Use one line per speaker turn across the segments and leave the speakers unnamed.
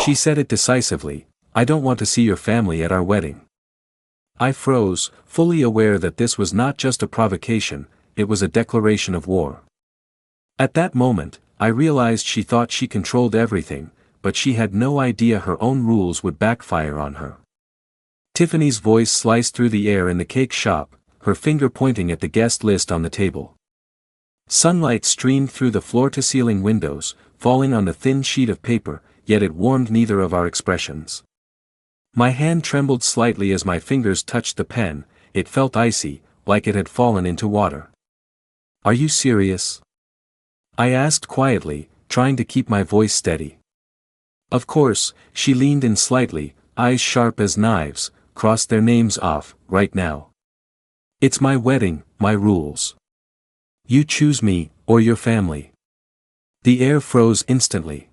She said it decisively, "I don't want to see your family at our wedding." I froze, fully aware that this was not just a provocation, it was a declaration of war. At that moment, I realized she thought she controlled everything, but she had no idea her own rules would backfire on her. Tiffany's voice sliced through the air in the cake shop, her finger pointing at the guest list on the table. Sunlight streamed through the floor-to-ceiling windows, falling on the thin sheet of paper, yet it warmed neither of our expressions. My hand trembled slightly as my fingers touched the pen, it felt icy, like it had fallen into water. "Are you serious?" I asked quietly, trying to keep my voice steady. "Of course," she leaned in slightly, eyes sharp as knives, "cross their names off, right now. It's my wedding, my rules. You choose me, or your family." The air froze instantly.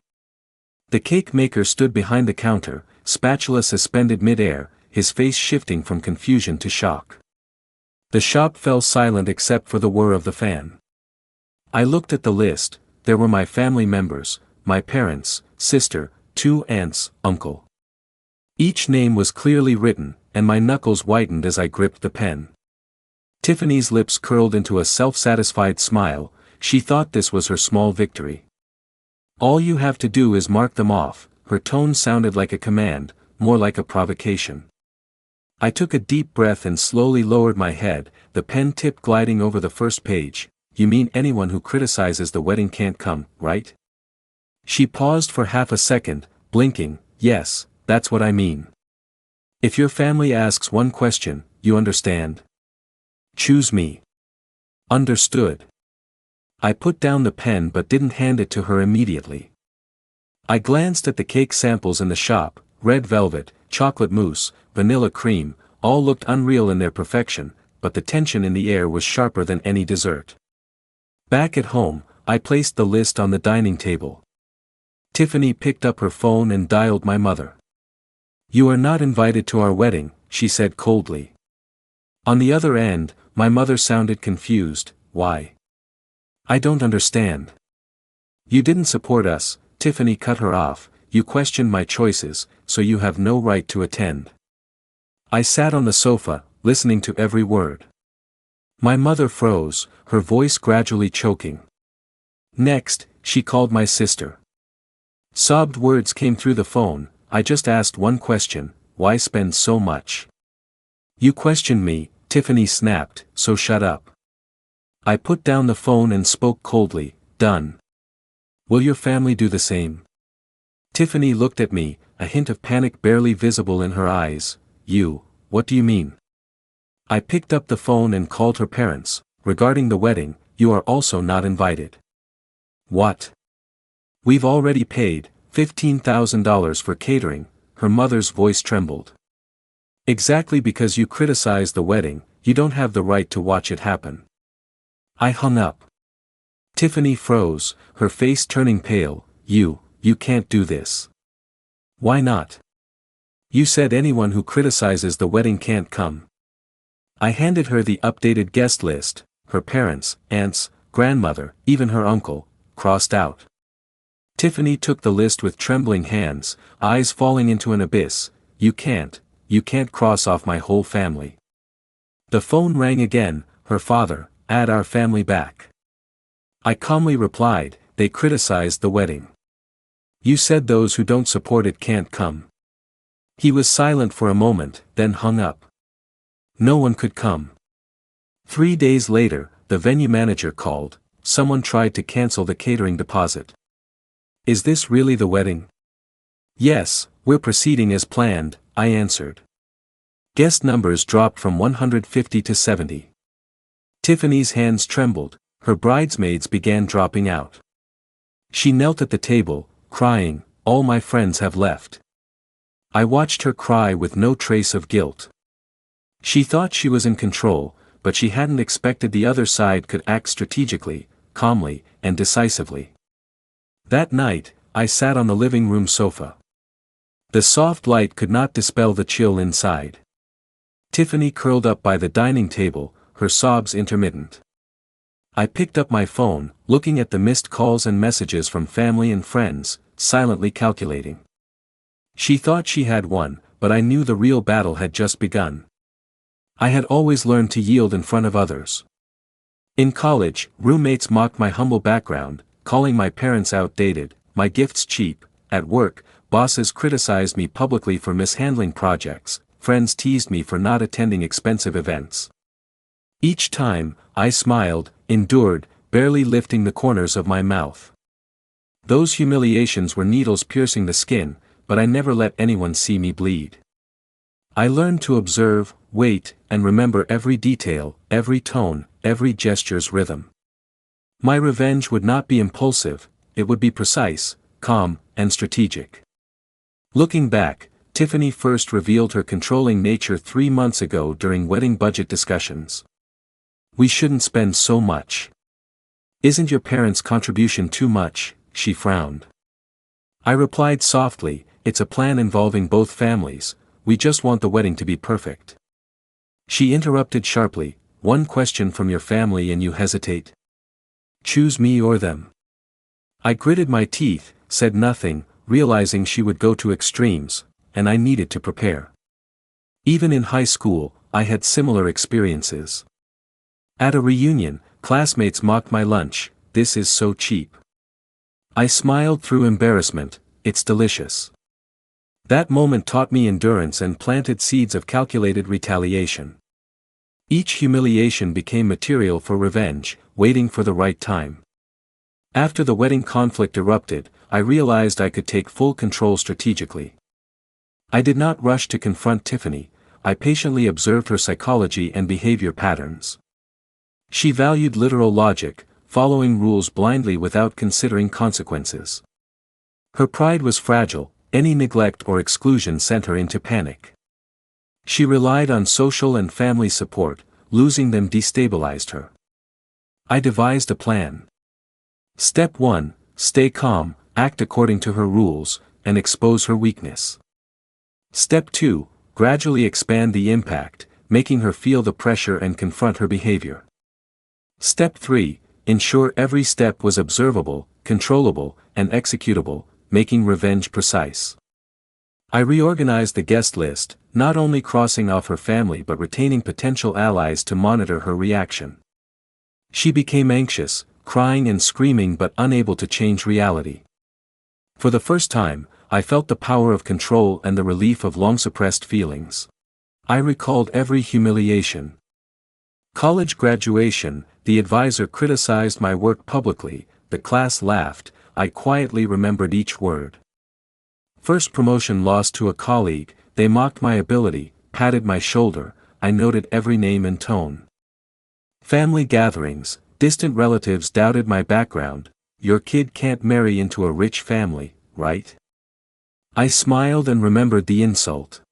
The cake maker stood behind the counter, spatula suspended mid-air, his face shifting from confusion to shock. The shop fell silent except for the whir of the fan. I looked at the list, there were my family members, my parents, sister, 2 aunts, uncle. Each name was clearly written, and my knuckles whitened as I gripped the pen. Tiffany's lips curled into a self-satisfied smile, she thought this was her small victory. "All you have to do is mark them off," her tone sounded like a command, more like a provocation. I took a deep breath and slowly lowered my head, the pen tip gliding over the first page. "You mean anyone who criticizes the wedding can't come, right?" She paused for half a second, blinking. "Yes, that's what I mean. If your family asks one question, you understand? Choose me." "Understood." I put down the pen but didn't hand it to her immediately. I glanced at the cake samples in the shop, red velvet, chocolate mousse, vanilla cream, all looked unreal in their perfection, but the tension in the air was sharper than any dessert. Back at home, I placed the list on the dining table. Tiffany picked up her phone and dialed my mother. "You are not invited to our wedding," she said coldly. On the other end, my mother sounded confused. "Why? I don't understand." "You didn't support us," Tiffany cut her off, "you questioned my choices, so you have no right to attend." I sat on the sofa, listening to every word. My mother froze, her voice gradually choking. Next, she called my sister. Sobbed words came through the phone. "I just asked one question, why spend so much? You questioned me," Tiffany snapped, "so shut up." I put down the phone and spoke coldly. "Done. Will your family do the same?" Tiffany looked at me, a hint of panic barely visible in her eyes. What do you mean?" I picked up the phone and called her parents. "Regarding the wedding, you are also not invited." "What? We've already paid $15,000 for catering," her mother's voice trembled. "Exactly, because you criticize the wedding, you don't have the right to watch it happen." I hung up. Tiffany froze, her face turning pale. You can't do this." "Why not? You said anyone who criticizes the wedding can't come." I handed her the updated guest list, her parents, aunts, grandmother, even her uncle, crossed out. Tiffany took the list with trembling hands, eyes falling into an abyss. You can't cross off my whole family." The phone rang again. Her father, "Add our family back." I calmly replied, "They criticized the wedding. You said those who don't support it can't come." He was silent for a moment, then hung up. No one could come. 3 days later, the venue manager called. Someone tried to cancel the catering deposit. "Is this really the wedding?" "Yes, we're proceeding as planned," I answered. Guest numbers dropped from 150 to 70. Tiffany's hands trembled, her bridesmaids began dropping out. She knelt at the table, crying, "All my friends have left." I watched her cry with no trace of guilt. She thought she was in control, but she hadn't expected the other side could act strategically, calmly, and decisively. That night, I sat on the living room sofa. The soft light could not dispel the chill inside. Tiffany curled up by the dining table, her sobs intermittent. I picked up my phone, looking at the missed calls and messages from family and friends, silently calculating. She thought she had won, but I knew the real battle had just begun. I had always learned to yield in front of others. In college, roommates mocked my humble background, calling my parents outdated, my gifts cheap. At work, bosses criticized me publicly for mishandling projects, friends teased me for not attending expensive events. Each time, I smiled, endured, barely lifting the corners of my mouth. Those humiliations were needles piercing the skin, but I never let anyone see me bleed. I learned to observe, wait, and remember every detail, every tone, every gesture's rhythm. My revenge would not be impulsive, it would be precise, calm, and strategic. Looking back, Tiffany first revealed her controlling nature 3 months ago during wedding budget discussions. "We shouldn't spend so much. Isn't your parents' contribution too much?" she frowned. I replied softly, "It's a plan involving both families, we just want the wedding to be perfect." She interrupted sharply, "One question from your family and you hesitate? Choose me or them." I gritted my teeth, said nothing, realizing she would go to extremes, and I needed to prepare. Even in high school, I had similar experiences. At a reunion, classmates mocked my lunch, "This is so cheap." I smiled through embarrassment, "It's delicious." That moment taught me endurance and planted seeds of calculated retaliation. Each humiliation became material for revenge, waiting for the right time. After the wedding conflict erupted, I realized I could take full control strategically. I did not rush to confront Tiffany, I patiently observed her psychology and behavior patterns. She valued literal logic, following rules blindly without considering consequences. Her pride was fragile, any neglect or exclusion sent her into panic. She relied on social and family support, losing them destabilized her. I devised a plan. Step 1, stay calm, act according to her rules, and expose her weakness. Step 2, gradually expand the impact, making her feel the pressure and confront her behavior. Step 3, ensure every step was observable, controllable, and executable, making revenge precise. I reorganized the guest list, not only crossing off her family but retaining potential allies to monitor her reaction. She became anxious, crying and screaming but unable to change reality. For the first time, I felt the power of control and the relief of long-suppressed feelings. I recalled every humiliation. College graduation, the advisor criticized my work publicly, the class laughed, I quietly remembered each word. First promotion lost to a colleague, they mocked my ability, patted my shoulder, I noted every name and tone. Family gatherings, distant relatives doubted my background, "Your kid can't marry into a rich family, right?" I smiled and remembered the insult.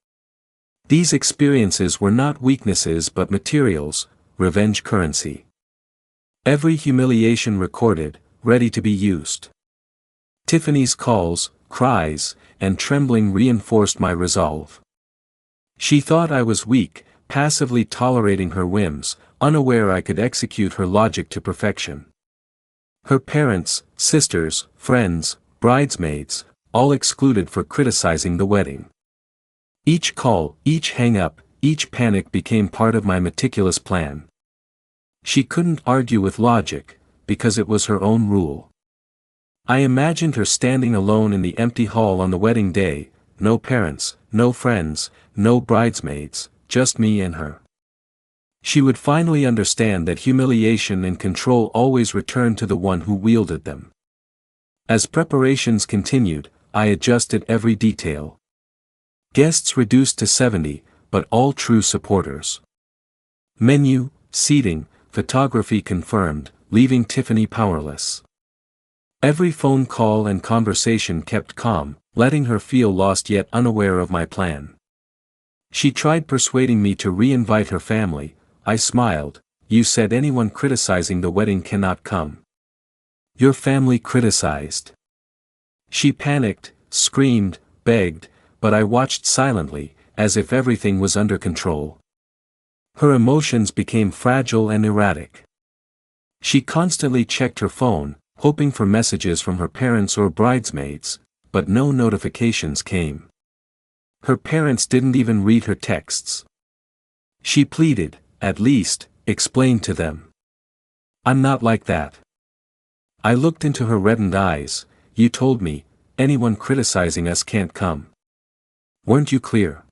These experiences were not weaknesses but materials, revenge currency. Every humiliation recorded, ready to be used. Tiffany's calls, cries, and trembling reinforced my resolve. She thought I was weak, passively tolerating her whims, unaware I could execute her logic to perfection. Her parents, sisters, friends, bridesmaids, all excluded for criticizing the wedding. Each call, each hang-up, each panic became part of my meticulous plan. She couldn't argue with logic, because it was her own rule. I imagined her standing alone in the empty hall on the wedding day, no parents, no friends, no bridesmaids, just me and her. She would finally understand that humiliation and control always returned to the one who wielded them. As preparations continued, I adjusted every detail. Guests reduced to 70, but all true supporters. Menu, seating, photography confirmed, leaving Tiffany powerless. Every phone call and conversation kept calm, letting her feel lost yet unaware of my plan. She tried persuading me to re-invite her family, I smiled, "You said anyone criticizing the wedding cannot come." "Your family criticized." She panicked, screamed, begged, but I watched silently, as if everything was under control. Her emotions became fragile and erratic. She constantly checked her phone, hoping for messages from her parents or bridesmaids, but no notifications came. Her parents didn't even read her texts. She pleaded, at least, explain to them. I'm not like that. I looked into her reddened eyes. You told me, anyone criticizing us can't come. Weren't you clear?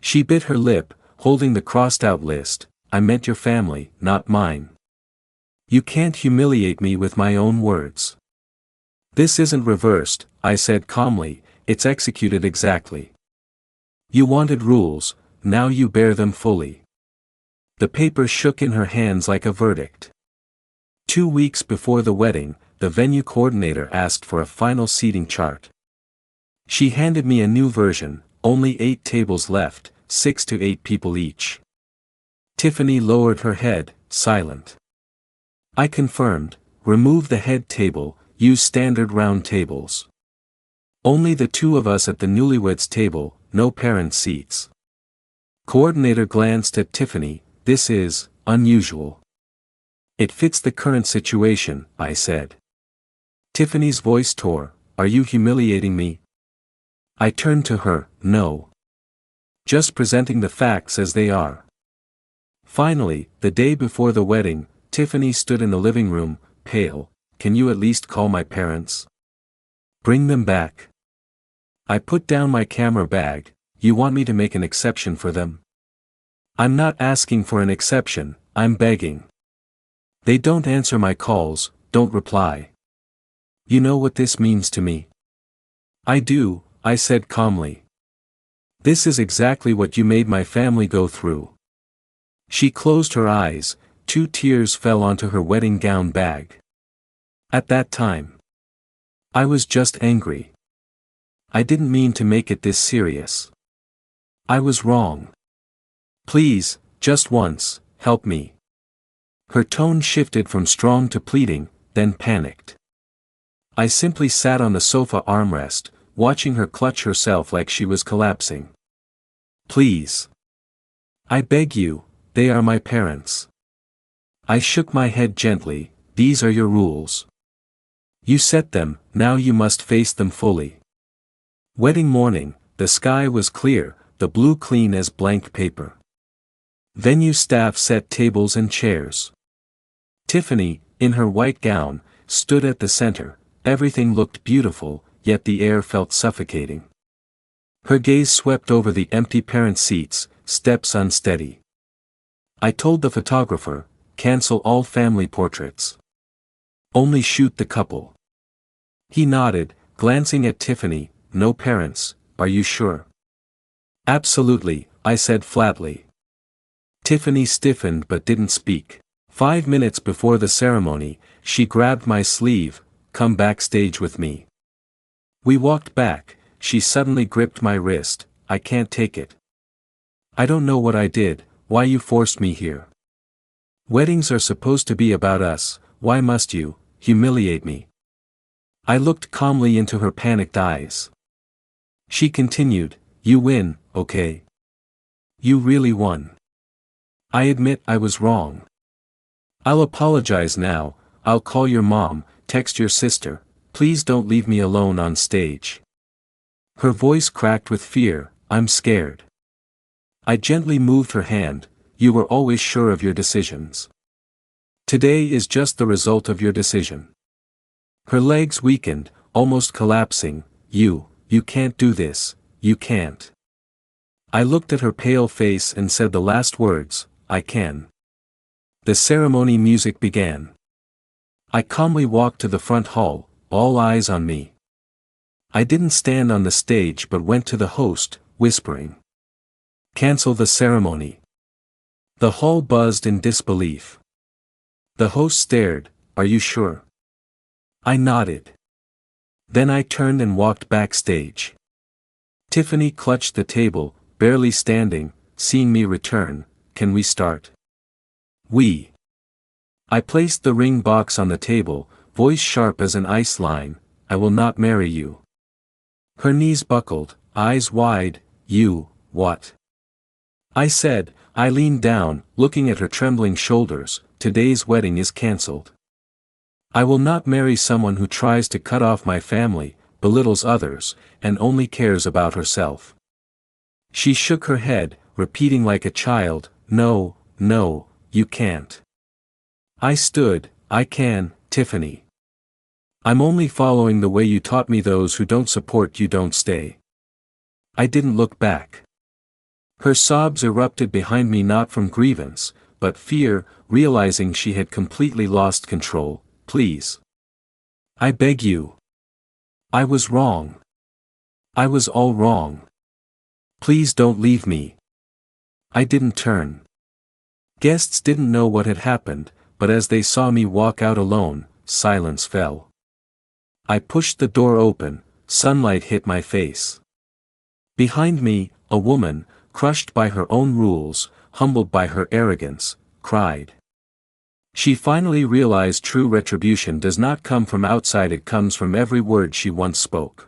She bit her lip, holding the crossed-out list. I meant your family, not mine. You can't humiliate me with my own words. This isn't reversed, I said calmly, it's executed exactly. You wanted rules, now you bear them fully. The paper shook in her hands like a verdict. 2 weeks before the wedding, the venue coordinator asked for a final seating chart. She handed me a new version, only 8 tables left, 6 to 8 people each. Tiffany lowered her head, silent. I confirmed, remove the head table, use standard round tables. Only the 2 of us at the newlyweds table, no parent seats. Coordinator glanced at Tiffany, this is unusual. It fits the current situation, I said. Tiffany's voice tore, are you humiliating me? I turned to her, no. Just presenting the facts as they are. Finally, the day before the wedding, Tiffany stood in the living room, pale. Can you at least call my parents? Bring them back. I put down my camera bag. You want me to make an exception for them? I'm not asking for an exception, I'm begging. They don't answer my calls, don't reply. You know what this means to me? I do, I said calmly. This is exactly what you made my family go through. She closed her eyes, 2 tears fell onto her wedding gown bag. At that time, I was just angry. I didn't mean to make it this serious. I was wrong. Please, just once, help me. Her tone shifted from strong to pleading, then panicked. I simply sat on the sofa armrest, watching her clutch herself like she was collapsing. Please. I beg you, they are my parents. I shook my head gently, these are your rules. You set them, now you must face them fully. Wedding morning, the sky was clear, the blue clean as blank paper. Venue staff set tables and chairs. Tiffany, in her white gown, stood at the center. Everything looked beautiful, yet the air felt suffocating. Her gaze swept over the empty parent seats, steps unsteady. I told the photographer, cancel all family portraits. Only shoot the couple. He nodded, glancing at Tiffany, no parents, are you sure? Absolutely, I said flatly. Tiffany stiffened but didn't speak. 5 minutes before the ceremony, she grabbed my sleeve, come backstage with me. We walked back, she suddenly gripped my wrist, I can't take it. I don't know what I did, why you forced me here. Weddings are supposed to be about us, why must you humiliate me? I looked calmly into her panicked eyes. She continued, you win, okay? You really won. I admit I was wrong. I'll apologize now, I'll call your mom, text your sister, please don't leave me alone on stage. Her voice cracked with fear, I'm scared. I gently moved her hand, you were always sure of your decisions. Today is just the result of your decision. Her legs weakened, almost collapsing, you can't do this, you can't. I looked at her pale face and said the last words, I can. The ceremony music began. I calmly walked to the front hall, all eyes on me. I didn't stand on the stage but went to the host, whispering. Cancel the ceremony. The hall buzzed in disbelief. The host stared, are you sure? I nodded. Then I turned and walked backstage. Tiffany clutched the table, barely standing, seeing me return, can we start? I placed the ring box on the table, voice sharp as an ice line, I will not marry you. Her knees buckled, eyes wide, you, what? I said, I leaned down, looking at her trembling shoulders, today's wedding is cancelled. I will not marry someone who tries to cut off my family, belittles others, and only cares about herself. She shook her head, repeating like a child, "No, no, you can't." I stood, "I can, Tiffany. I'm only following the way you taught me. Those who don't support you don't stay." I didn't look back. Her sobs erupted behind me, not from grievance, but fear, realizing she had completely lost control. "Please. I beg you. I was wrong. I was all wrong. Please don't leave me." I didn't turn. Guests didn't know what had happened, but as they saw me walk out alone, silence fell. I pushed the door open, sunlight hit my face. Behind me, a woman, crushed by her own rules, humbled by her arrogance, cried. She finally realized true retribution does not come from outside, it comes from every word she once spoke.